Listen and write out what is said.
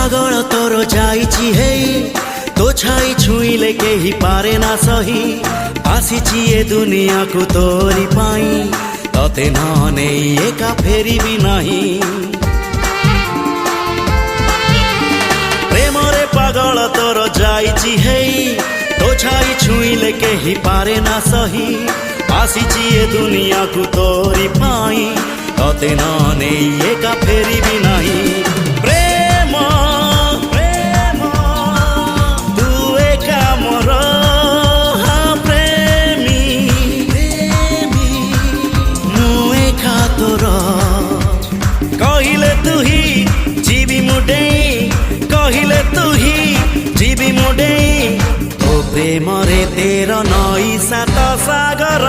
पागल तोर जाइछि हेई तो छाई छुईले केही पारे ना सही आसीछि ए दुनिया को तोरी पाई तते न नेई एका फेरिबी नाही प्रेमरे पागल तोर जाइछि हेई तो छाई छुईले केही पारे ना सही आसीछि ए दुनिया को तोरी पाई तते न नेई एका फेरिबी नाही प्रेम प्रेम तू एका मोर हाँ प्रेमी प्रेमी मु एका तोर कहिले तू ही जीवी मुडे कहिले तू ही जीवी मुडे तो प्रेम रे तेर नई सात सागर